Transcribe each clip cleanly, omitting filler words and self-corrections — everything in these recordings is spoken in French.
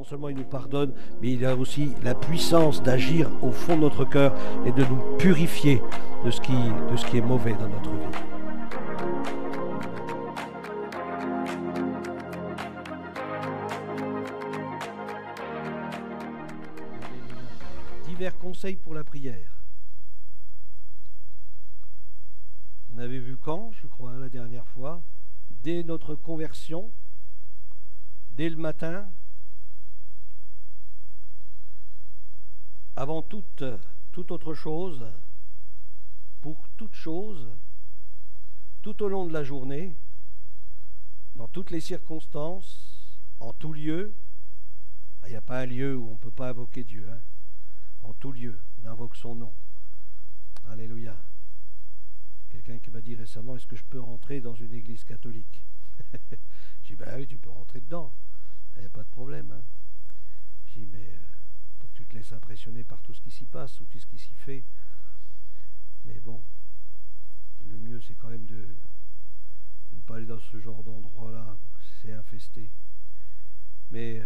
Non seulement il nous pardonne, mais il a aussi la puissance d'agir au fond de notre cœur et de nous purifier de ce qui est mauvais dans notre vie. Divers conseils pour la prière. On avait vu quand, je crois, la dernière fois, dès notre conversion, dès le matin, avant toute autre chose, pour toute chose, tout au long de la journée, dans toutes les circonstances, en tout lieu. Il n'y a pas un lieu où on ne peut pas invoquer Dieu. Hein. En tout lieu, on invoque son nom. Alléluia. Quelqu'un qui m'a dit récemment, est-ce que je peux rentrer dans une église catholique? J'ai dit, ben oui, tu peux rentrer dedans. Il n'y a pas de problème. Hein. J'ai dit, mais pas que tu te laisses impressionner par tout ce qui s'y passe ou tout ce qui s'y fait. Mais bon, le mieux, c'est quand même de ne pas aller dans ce genre d'endroit-là où c'est infesté. Mais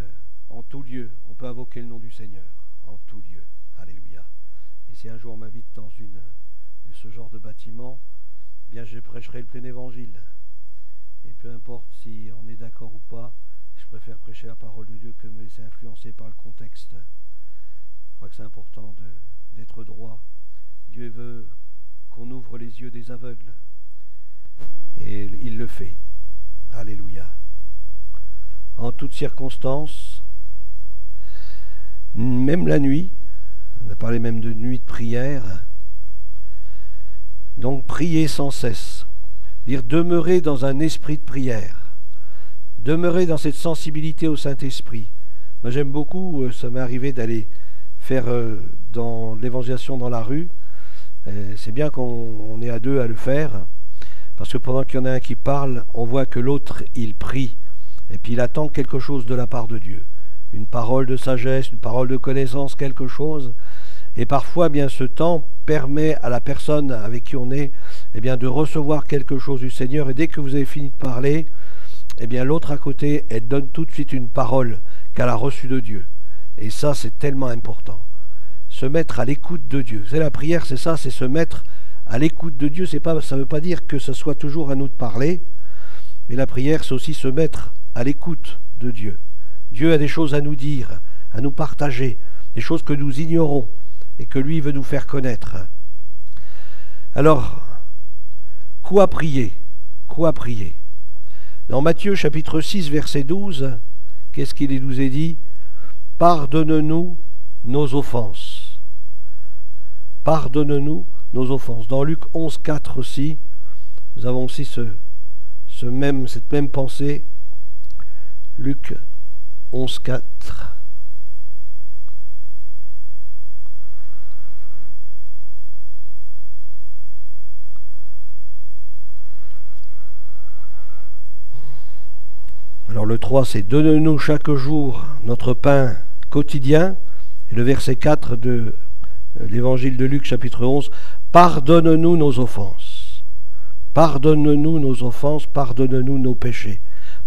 en tout lieu, on peut invoquer le nom du Seigneur. En tout lieu. Alléluia. Et si un jour on m'invite dans ce genre de bâtiment, eh bien je prêcherai le plein évangile. Et peu importe si on est d'accord ou pas, je préfère prêcher la parole de Dieu que me laisser influencer par le contexte. Je crois que c'est important d'être droit. Dieu veut qu'on ouvre les yeux des aveugles. Et il le fait. Alléluia. En toutes circonstances, même la nuit, on a parlé même de nuit de prière, donc prier sans cesse, dire demeurer dans un esprit de prière, demeurer dans cette sensibilité au Saint-Esprit. Moi j'aime beaucoup, ça m'est arrivé d'aller faire dans l'évangélisation dans la rue, c'est bien qu'on est à deux à le faire, parce que pendant qu'il y en a un qui parle, on voit que l'autre il prie, et puis il attend quelque chose de la part de Dieu. Une parole de sagesse, une parole de connaissance, quelque chose. Et parfois, eh bien, ce temps permet à la personne avec qui on est, eh bien, de recevoir quelque chose du Seigneur. Et dès que vous avez fini de parler, eh bien, l'autre à côté, elle donne tout de suite une parole qu'elle a reçue de Dieu. Et ça, c'est tellement important. Se mettre à l'écoute de Dieu. C'est la prière, c'est ça, c'est se mettre à l'écoute de Dieu. Ça ne veut pas dire que ce soit toujours à nous de parler, mais la prière, c'est aussi se mettre à l'écoute de Dieu. Dieu a des choses à nous dire, à nous partager, des choses que nous ignorons et que lui veut nous faire connaître. Alors, quoi prier? Quoi prier? Dans Matthieu chapitre 6, verset 12, qu'est-ce qu'il nous est dit? Pardonne-nous nos offenses. Pardonne-nous nos offenses. Dans Luc 11, 4 aussi, nous avons aussi cette même pensée. Luc 11, 4. Alors le 3, c'est « Donne-nous chaque jour notre pain quotidien ». Et le verset 4 de l'évangile de Luc, chapitre 11, « Pardonne-nous nos offenses. Pardonne-nous nos offenses, pardonne-nous nos péchés.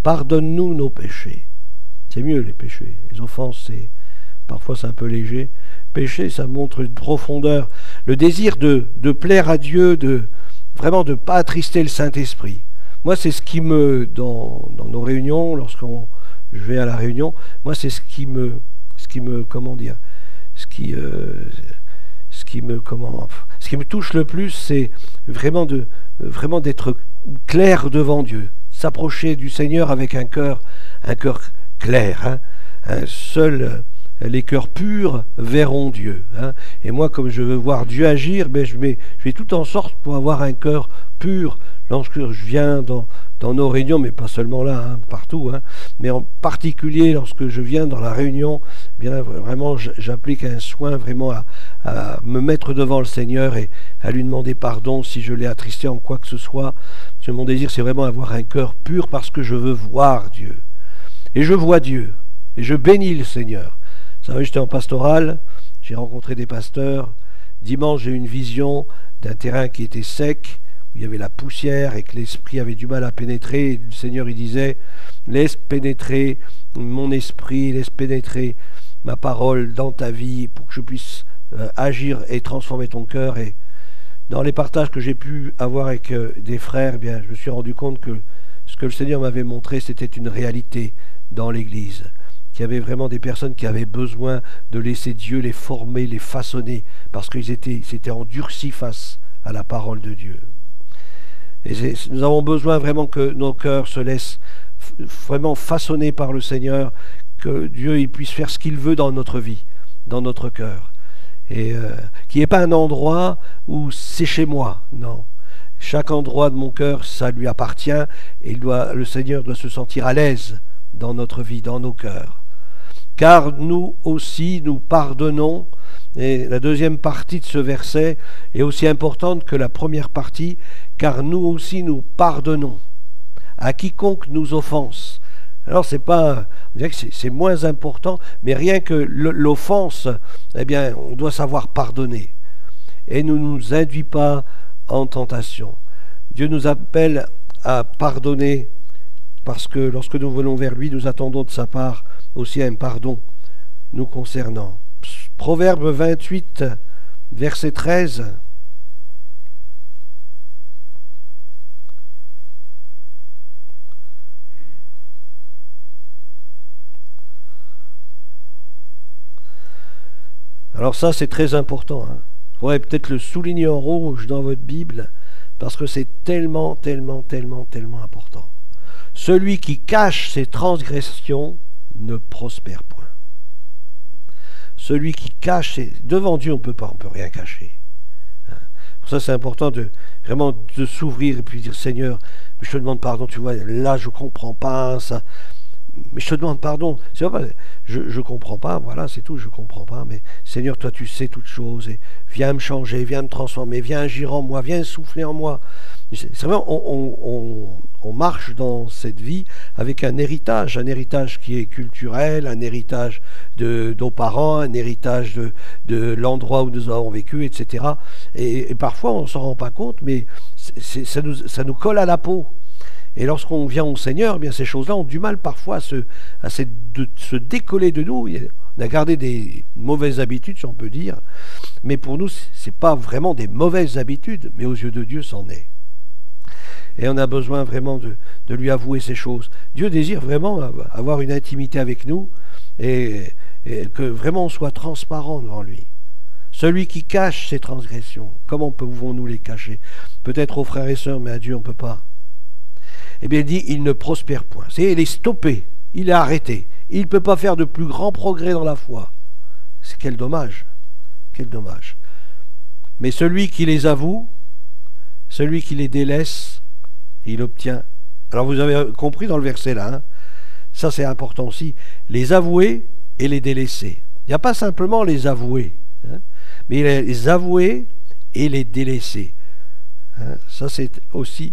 Pardonne-nous nos péchés. » C'est mieux les péchés. Les offenses, parfois c'est un peu léger. Péché, ça montre une profondeur. Le désir de plaire à Dieu, vraiment de ne pas attrister le Saint-Esprit. Moi, c'est ce qui dans nos réunions, je vais à la réunion, moi, c'est ce qui me touche le plus, c'est vraiment d'être clair devant Dieu, s'approcher du Seigneur avec un cœur clair. Hein. Seuls les cœurs purs verront Dieu. Hein. Et moi, comme je veux voir Dieu agir, je fais tout en sorte pour avoir un cœur pur lorsque je viens dans nos réunions, mais pas seulement là, hein, partout, hein, mais en particulier lorsque je viens dans la réunion, eh bien là, vraiment j'applique un soin vraiment à me mettre devant le Seigneur et à lui demander pardon si je l'ai attristé en quoi que ce soit. Parce que mon désir, c'est vraiment avoir un cœur pur parce que je veux voir Dieu. Et je vois Dieu, et je bénis le Seigneur. Vous savez, j'étais en pastoral, j'ai rencontré des pasteurs. Dimanche, j'ai eu une vision d'un terrain qui était sec, où il y avait la poussière et que l'esprit avait du mal à pénétrer. Le Seigneur, il disait, laisse pénétrer mon esprit, laisse pénétrer ma parole dans ta vie pour que je puisse agir et transformer ton cœur. Et dans les partages que j'ai pu avoir avec des frères, eh bien, je me suis rendu compte que ce que le Seigneur m'avait montré, c'était une réalité dans l'Église. Qu'il y avait vraiment des personnes qui avaient besoin de laisser Dieu les former, les façonner, parce qu'ils s'étaient endurcis face à la parole de Dieu. Et nous avons besoin vraiment que nos cœurs se laissent vraiment façonner par le Seigneur, que Dieu il puisse faire ce qu'il veut dans notre vie, dans notre cœur. Et qu'il n'y ait pas un endroit où c'est chez moi, non. Chaque endroit de mon cœur, ça lui appartient, et le Seigneur doit se sentir à l'aise dans notre vie, dans nos cœurs. Car nous aussi, nous pardonnons. Et la deuxième partie de ce verset est aussi importante que la première partie, car nous aussi nous pardonnons à quiconque nous offense. Alors c'est pas, on dirait que c'est moins important, mais rien que l'offense, eh bien, on doit savoir pardonner. Et ne nous induit pas en tentation. Dieu nous appelle à pardonner parce que lorsque nous venons vers lui, nous attendons de sa part aussi un pardon nous concernant. Proverbe 28, verset 13. Alors ça, c'est très important. Vous pourrez peut-être le souligner en rouge dans votre Bible, parce que c'est tellement, tellement, tellement, tellement important. Celui qui cache ses transgressions ne prospère point. Celui qui cache ses... Devant Dieu, on peut rien cacher. Pour ça, c'est important vraiment de s'ouvrir et puis dire, Seigneur, je te demande pardon, tu vois, là, je ne comprends pas ça. Mais je te demande pardon. C'est pas, je comprends pas, voilà, c'est tout, je comprends pas. Mais Seigneur, toi, tu sais toutes choses. Et viens me changer, viens me transformer, viens agir en moi, viens souffler en moi. C'est vrai, on marche dans cette vie avec un héritage qui est culturel, un héritage de nos parents, un héritage de l'endroit où nous avons vécu, etc. Et parfois, on ne s'en rend pas compte, mais ça nous colle à la peau. Et lorsqu'on vient au Seigneur, eh bien ces choses-là ont du mal parfois à se décoller de nous. On a gardé des mauvaises habitudes, si on peut dire, mais pour nous, ce n'est pas vraiment des mauvaises habitudes, mais aux yeux de Dieu, c'en est. Et on a besoin vraiment de lui avouer ces choses. Dieu désire vraiment avoir une intimité avec nous et que vraiment on soit transparent devant lui. Celui qui cache ses transgressions, comment pouvons-nous les cacher? Peut-être aux frères et sœurs, mais à Dieu on ne peut pas. Eh bien, il dit, il ne prospère point. C'est, il est stoppé, il est arrêté. Il ne peut pas faire de plus grand progrès dans la foi. C'est quel dommage, quel dommage. Mais celui qui les avoue, celui qui les délaisse, il obtient. Alors vous avez compris dans le verset là, hein, ça c'est important aussi, les avouer et les délaisser. Il n'y a pas simplement les avouer, hein, mais les avouer et les délaisser. Hein, ça c'est aussi...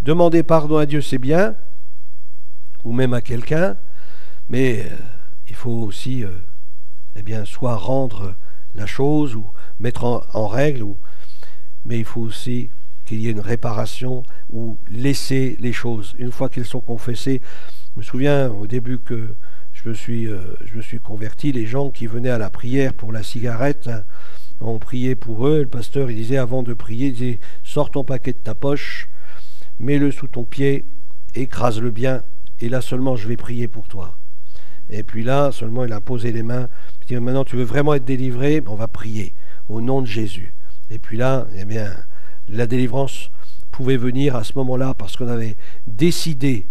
Demander pardon à Dieu, c'est bien, ou même à quelqu'un, mais il faut aussi eh bien, soit rendre la chose, ou mettre en règle, mais il faut aussi qu'il y ait une réparation, ou laisser les choses. Une fois qu'elles sont confessées, je me souviens au début que je me suis converti, les gens qui venaient à la prière pour la cigarette, on priait pour eux, le pasteur il disait avant de prier, il disait « Sors ton paquet de ta poche », mets-le sous ton pied, écrase-le bien, et là seulement je vais prier pour toi. Et puis là, seulement il a posé les mains, il dit, maintenant tu veux vraiment être délivré, on va prier, au nom de Jésus. Et puis là, eh bien, la délivrance pouvait venir à ce moment-là, parce qu'on avait décidé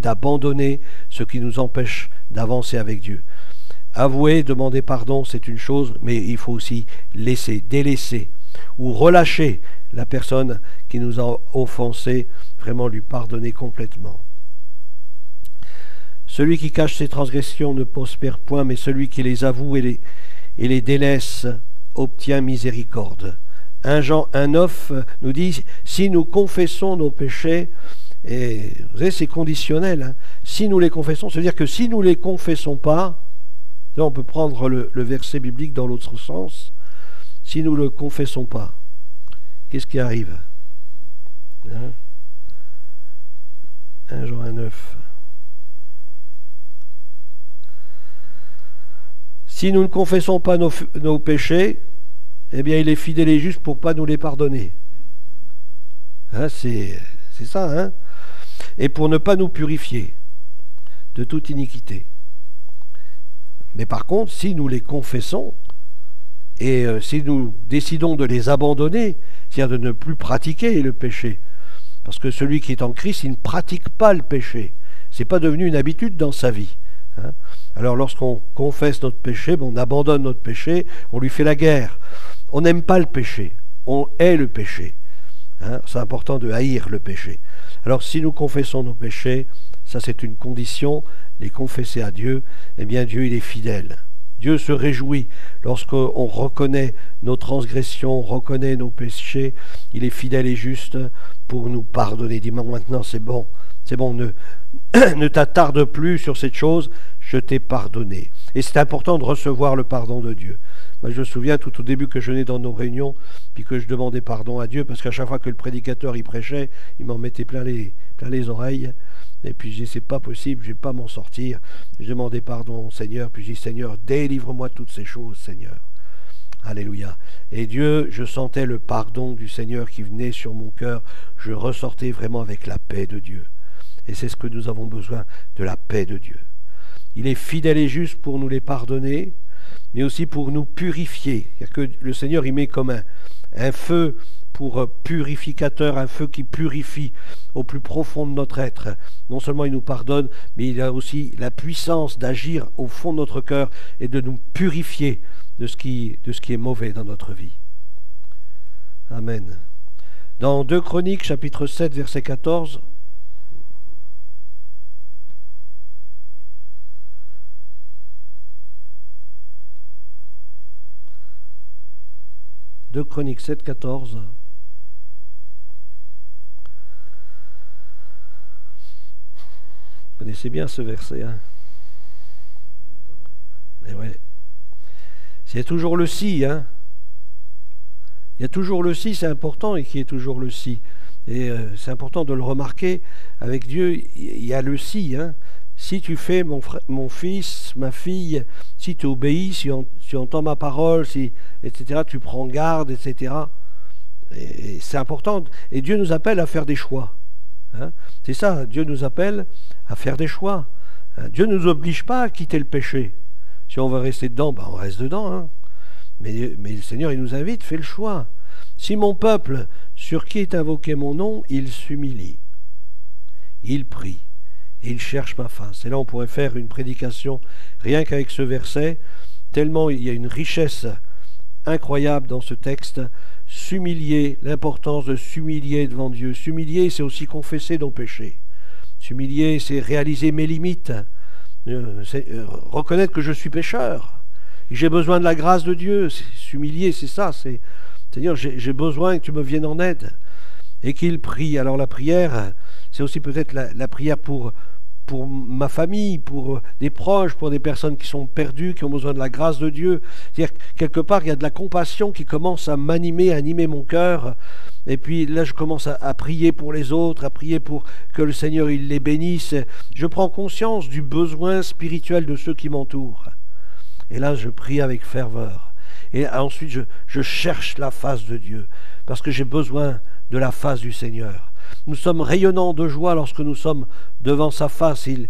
d'abandonner ce qui nous empêche d'avancer avec Dieu. Avouer, demander pardon, c'est une chose, mais il faut aussi laisser, délaisser, ou relâcher la personne qui nous a offensés, vraiment lui pardonner complètement. Celui qui cache ses transgressions ne prospère point, mais celui qui les avoue et les délaisse obtient miséricorde. 1 Jean 1,9 nous dit, si nous confessons nos péchés, et vous savez, c'est conditionnel, hein, si nous les confessons, c'est-à-dire que si nous ne les confessons pas, là on peut prendre le verset biblique dans l'autre sens, si nous ne le confessons pas, qu'est-ce qui arrive? Hein? 1 Jean 1,9. Si nous ne confessons pas nos péchés, eh bien il est fidèle et juste pour ne pas nous les pardonner. Hein, c'est ça, hein? Et pour ne pas nous purifier de toute iniquité. Mais par contre, si nous les confessons, et si nous décidons de les abandonner, c'est-à-dire de ne plus pratiquer le péché, parce que celui qui est en Christ, il ne pratique pas le péché. Ce n'est pas devenu une habitude dans sa vie. Hein? Alors lorsqu'on confesse notre péché, on abandonne notre péché, on lui fait la guerre. On n'aime pas le péché, on hait le péché. Hein? C'est important de haïr le péché. Alors si nous confessons nos péchés, ça c'est une condition, les confesser à Dieu, eh bien Dieu il est fidèle. Dieu se réjouit lorsqu'on reconnaît nos transgressions, reconnaît nos péchés, il est fidèle et juste pour nous pardonner. Dis-moi maintenant c'est bon, ne t'attarde plus sur cette chose, je t'ai pardonné. Et c'est important de recevoir le pardon de Dieu. Moi, je me souviens tout au début que je venais dans nos réunions, puis que je demandais pardon à Dieu, parce qu'à chaque fois que le prédicateur y prêchait, il m'en mettait plein les oreilles. Et puis je dis, c'est pas possible, je ne vais pas m'en sortir. Je demandais pardon au Seigneur, puis je dis, Seigneur, délivre-moi de toutes ces choses, Seigneur. Alléluia. Et Dieu, je sentais le pardon du Seigneur qui venait sur mon cœur. Je ressortais vraiment avec la paix de Dieu. Et c'est ce que nous avons besoin, de la paix de Dieu. Il est fidèle et juste pour nous les pardonner, mais aussi pour nous purifier. C'est-à-dire que le Seigneur y met comme un feu pour purificateur, un feu qui purifie au plus profond de notre être. Non seulement il nous pardonne, mais il a aussi la puissance d'agir au fond de notre cœur et de nous purifier de ce qui est mauvais dans notre vie. Amen. Dans 2 Chroniques, chapitre 7, verset 14, « 2 Chroniques 7, 14 » Vous connaissez bien ce verset, hein? Mais ouais. C'est toujours le si, hein? Il y a toujours le si, c'est important, et qui est toujours le si. Et c'est important de le remarquer. Avec Dieu, il y a le si, hein? Si tu fais, mon fils, ma fille, si tu obéis, si tu entends ma parole, si, etc., tu prends garde, etc. Et c'est important. Et Dieu nous appelle à faire des choix. Hein? C'est ça, Dieu nous appelle à faire des choix. Hein? Dieu ne nous oblige pas à quitter le péché. Si on veut rester dedans, on reste dedans. Hein? Mais le Seigneur, il nous invite, fais le choix. Si mon peuple, sur qui est invoqué mon nom, il s'humilie, il prie, et il cherche ma face. Et là, on pourrait faire une prédication rien qu'avec ce verset, tellement il y a une richesse incroyable dans ce texte. S'humilier, l'importance de s'humilier devant Dieu. S'humilier, c'est aussi confesser nos péchés. S'humilier, c'est réaliser mes limites. Reconnaître que je suis pécheur. J'ai besoin de la grâce de Dieu. S'humilier, c'est ça. C'est-à-dire, j'ai besoin que tu me viennes en aide. Et qu'il prie. Alors la prière, c'est aussi peut-être la prière pour ma famille, pour des proches, pour des personnes qui sont perdues, qui ont besoin de la grâce de Dieu. C'est-à-dire, quelque part, il y a de la compassion qui commence à m'animer, à animer mon cœur. Et puis là, je commence à prier pour les autres, à prier pour que le Seigneur, il les bénisse. Je prends conscience du besoin spirituel de ceux qui m'entourent. Et là, je prie avec ferveur. Et ensuite, je cherche la face de Dieu, parce que j'ai besoin de la face du Seigneur. Nous sommes rayonnants de joie lorsque nous sommes devant sa face. Il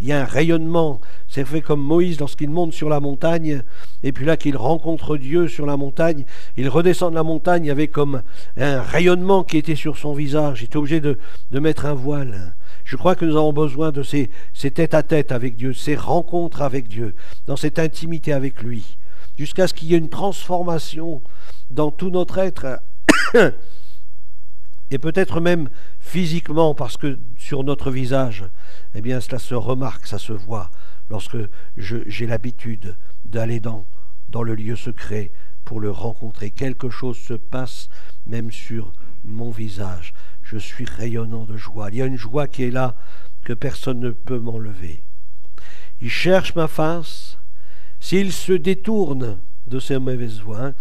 y a un rayonnement. C'est fait comme Moïse lorsqu'il monte sur la montagne, et puis là qu'il rencontre Dieu sur la montagne, il redescend de la montagne, il y avait comme un rayonnement qui était sur son visage. Il était obligé de mettre un voile. Je crois que nous avons besoin de ces tête-à-tête avec Dieu, ces rencontres avec Dieu, dans cette intimité avec lui, jusqu'à ce qu'il y ait une transformation dans tout notre être. Et peut-être même physiquement, parce que sur notre visage, eh bien cela se remarque, ça se voit, lorsque j'ai l'habitude d'aller dans le lieu secret pour le rencontrer. Quelque chose se passe même sur mon visage. Je suis rayonnant de joie. Il y a une joie qui est là, que personne ne peut m'enlever. Il cherche ma face. S'il se détourne de ses mauvaises voies,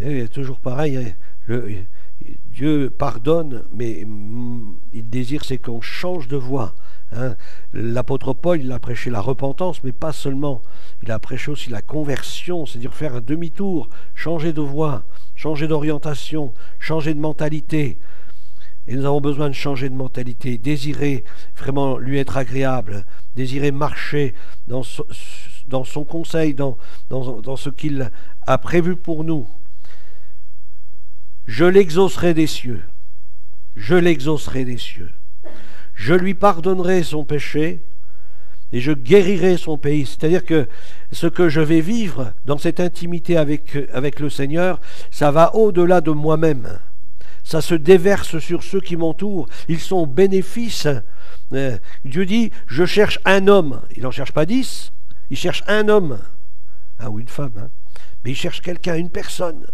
il est toujours pareil, Dieu pardonne, mais il désire c'est qu'on change de voie. Hein. L'apôtre Paul, il a prêché la repentance, mais pas seulement. Il a prêché aussi la conversion, c'est-à-dire faire un demi-tour, changer de voie, changer d'orientation, changer de mentalité. Et nous avons besoin de changer de mentalité, désirer vraiment lui être agréable, désirer marcher dans son conseil, dans ce qu'il a prévu pour nous. Je l'exaucerai des cieux, je l'exaucerai des cieux. Je lui pardonnerai son péché et je guérirai son pays. C'est-à-dire que ce que je vais vivre dans cette intimité avec le Seigneur, ça va au-delà de moi-même. Ça se déverse sur ceux qui m'entourent. Ils sont au bénéfice. Dieu dit, je cherche un homme. Il n'en cherche pas 10, il cherche un homme. Ah ou une femme. Hein. Mais il cherche quelqu'un, une personne.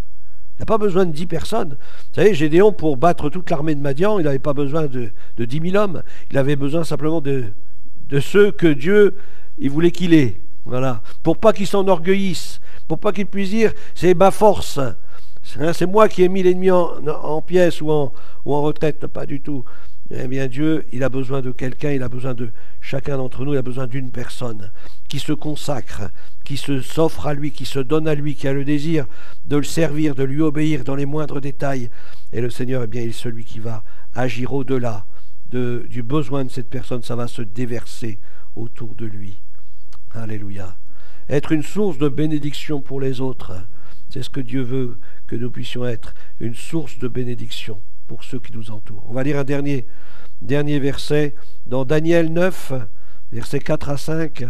Il n'a pas besoin de 10 personnes. Vous savez, Gédéon, pour battre toute l'armée de Madian, il n'avait pas besoin de 10 000 hommes. Il avait besoin simplement de ceux que Dieu il voulait qu'il ait. Voilà. Pour pas qu'ils s'enorgueillissent. Pour pas qu'ils puissent dire, c'est ma force. C'est moi qui ai mis l'ennemi en pièces ou en retraite. Pas du tout. Eh bien, Dieu, il a besoin de quelqu'un, il a besoin de chacun d'entre nous, il a besoin d'une personne qui se consacre, qui s'offre à lui, qui se donne à lui, qui a le désir de le servir, de lui obéir dans les moindres détails. Et le Seigneur, eh bien, il est celui qui va agir au-delà du besoin de cette personne. Ça va se déverser autour de lui. Alléluia. Être une source de bénédiction pour les autres, c'est ce que Dieu veut que nous puissions être, une source de bénédiction pour ceux qui nous entourent. On va lire un dernier verset dans Daniel 9, versets 4 à 5.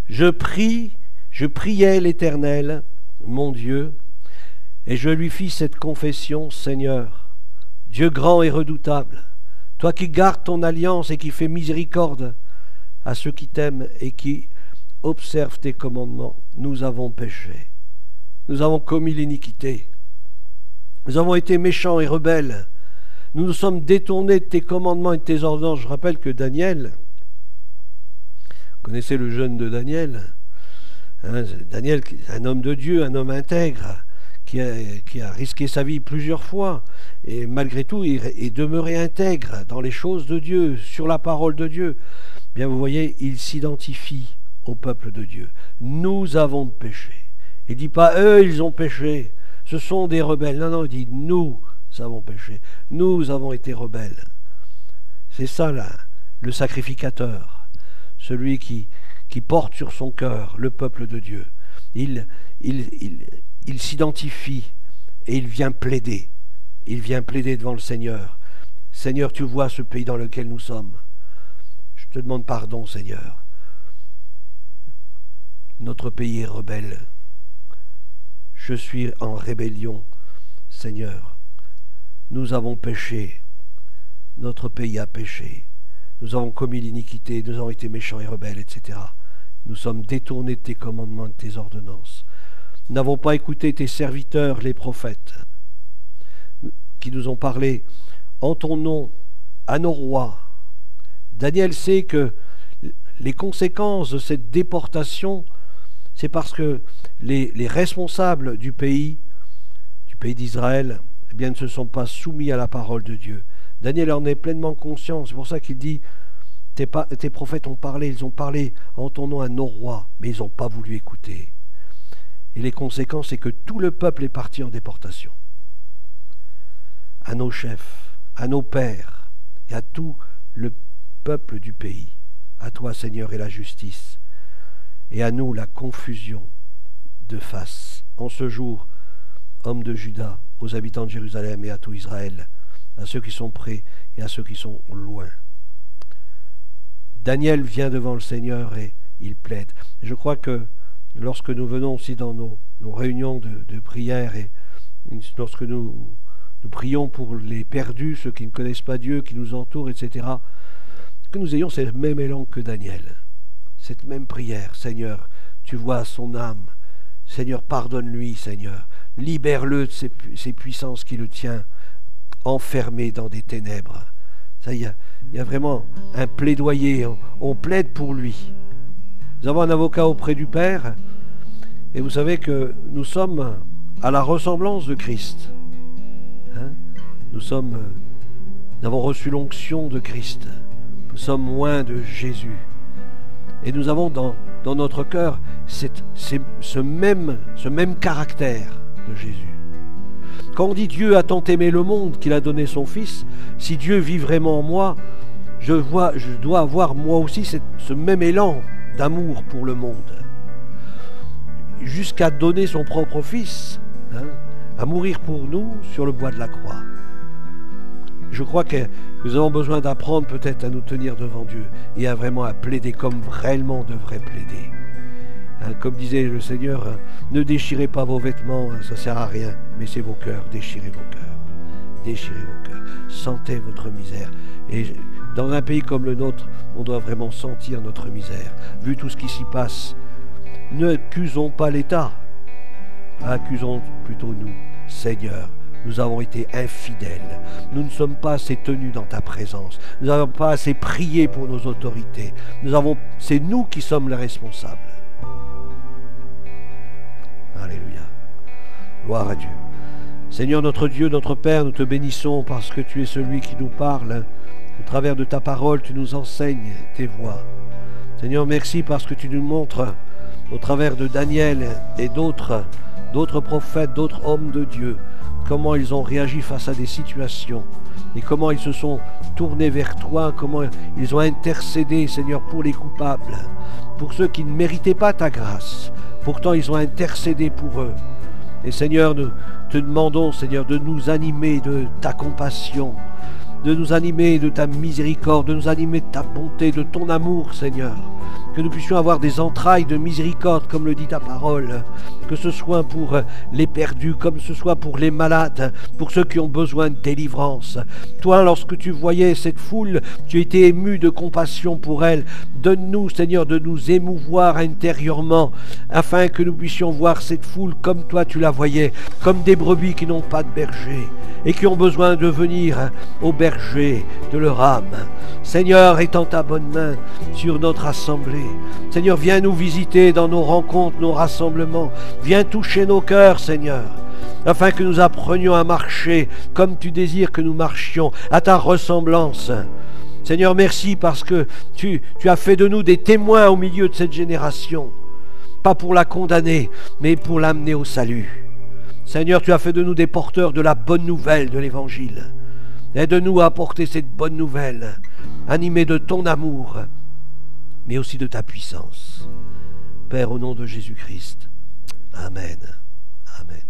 Je priais l'Éternel, mon Dieu, et je lui fis cette confession, Seigneur, Dieu grand et redoutable, toi qui gardes ton alliance et qui fais miséricorde à ceux qui t'aiment et qui observent tes commandements, nous avons péché, nous avons commis l'iniquité, nous avons été méchants et rebelles, nous nous sommes détournés de tes commandements et de tes ordonnances. Je rappelle que Daniel, vous connaissez le jeûne de Daniel, hein, Daniel, un homme de Dieu, un homme intègre, qui a risqué sa vie plusieurs fois, et malgré tout, il est demeuré intègre dans les choses de Dieu, sur la parole de Dieu. Bien, vous voyez, il s'identifie au peuple de Dieu. Nous avons péché. Il ne dit pas, eux, ils ont péché, ce sont des rebelles. Non, non, il dit, nous avons péché, nous avons été rebelles. C'est ça, là, le sacrificateur, celui qui porte sur son cœur le peuple de Dieu. Il s'identifie et il vient plaider. Il vient plaider devant le Seigneur. Seigneur, tu vois ce pays dans lequel nous sommes. Je te demande pardon, Seigneur. Notre pays est rebelle. Je suis en rébellion, Seigneur. Nous avons péché. Notre pays a péché. Nous avons commis l'iniquité, nous avons été méchants et rebelles, etc. Nous sommes détournés de tes commandements et de tes ordonnances. Nous n'avons pas écouté tes serviteurs, les prophètes, qui nous ont parlé en ton nom à nos rois. Daniel sait que les conséquences de cette déportation, c'est parce que les responsables du pays d'Israël, eh bien, ne se sont pas soumis à la parole de Dieu. Daniel en est pleinement conscient. C'est pour ça qu'il dit, tes prophètes ont parlé, ils ont parlé en ton nom à nos rois, mais ils n'ont pas voulu écouter. Et les conséquences, c'est que tout le peuple est parti en déportation. À nos chefs, à nos pères, et à tout le peuple du pays. À toi, Seigneur, et la justice. Et à nous, la confusion de face. En ce jour, hommes de Juda, aux habitants de Jérusalem et à tout Israël, à ceux qui sont près et à ceux qui sont loin. Daniel vient devant le Seigneur et il plaide. Je crois que lorsque nous venons aussi dans nos réunions de prière et lorsque nous prions pour les perdus, ceux qui ne connaissent pas Dieu, qui nous entourent, etc., que nous ayons ce même élan que Daniel, cette même prière. Seigneur, tu vois son âme. Seigneur, pardonne-lui, Seigneur. Libère-le de ces puissances qui le tiennent enfermés dans des ténèbres. Ça, il y a vraiment un plaidoyer, on plaide pour lui. Nous avons un avocat auprès du Père, et vous savez que nous sommes à la ressemblance de Christ. Hein? Nous avons reçu l'onction de Christ. Nous sommes loin de Jésus. Et nous avons dans notre cœur ce même caractère de Jésus. Quand on dit Dieu a tant aimé le monde qu'il a donné son Fils, si Dieu vit vraiment en moi, je dois avoir moi aussi ce même élan d'amour pour le monde. Jusqu'à donner son propre Fils, hein, à mourir pour nous sur le bois de la croix. Je crois que nous avons besoin d'apprendre peut-être à nous tenir devant Dieu et à vraiment à plaider comme réellement on devrait plaider. Hein, comme disait le Seigneur, hein, ne déchirez pas vos vêtements, hein, ça ne sert à rien, mais c'est vos cœurs, déchirez vos cœurs. Déchirez vos cœurs, sentez votre misère. Et dans un pays comme le nôtre, on doit vraiment sentir notre misère. Vu tout ce qui s'y passe, n'accusons pas l'État, accusons plutôt nous, Seigneur. Nous avons été infidèles. Nous ne sommes pas assez tenus dans ta présence. Nous n'avons pas assez prié pour nos autorités. C'est nous qui sommes les responsables. Alléluia. Gloire à Dieu. Seigneur notre Dieu, notre Père, nous te bénissons parce que tu es celui qui nous parle. Au travers de ta parole, tu nous enseignes tes voies. Seigneur, merci parce que tu nous montres au travers de Daniel et d'autres prophètes, d'autres hommes de Dieu, comment ils ont réagi face à des situations et comment ils se sont tournés vers toi, comment ils ont intercédé, Seigneur, pour les coupables, pour ceux qui ne méritaient pas ta grâce. Pourtant, ils ont intercédé pour eux. Et Seigneur, nous te demandons, Seigneur, de nous animer de ta compassion, de nous animer de ta miséricorde, de nous animer de ta bonté, de ton amour, Seigneur. Que nous puissions avoir des entrailles de miséricorde, comme le dit ta parole, que ce soit pour les perdus, comme ce soit pour les malades, pour ceux qui ont besoin de délivrance. Toi, lorsque tu voyais cette foule, tu étais ému de compassion pour elle. Donne-nous, Seigneur, de nous émouvoir intérieurement, afin que nous puissions voir cette foule comme toi tu la voyais, comme des brebis qui n'ont pas de berger, et qui ont besoin de venir au berger de leur âme. Seigneur, étends ta bonne main sur notre assemblée. Seigneur, viens nous visiter dans nos rencontres, nos rassemblements. Viens toucher nos cœurs, Seigneur, afin que nous apprenions à marcher comme tu désires que nous marchions, à ta ressemblance. Seigneur, merci parce que tu as fait de nous des témoins au milieu de cette génération. Pas pour la condamner, mais pour l'amener au salut. Seigneur, tu as fait de nous des porteurs de la bonne nouvelle de l'Évangile. Aide-nous à apporter cette bonne nouvelle, animée de ton amour, mais aussi de ta puissance. Père, au nom de Jésus-Christ. Amen. Amen.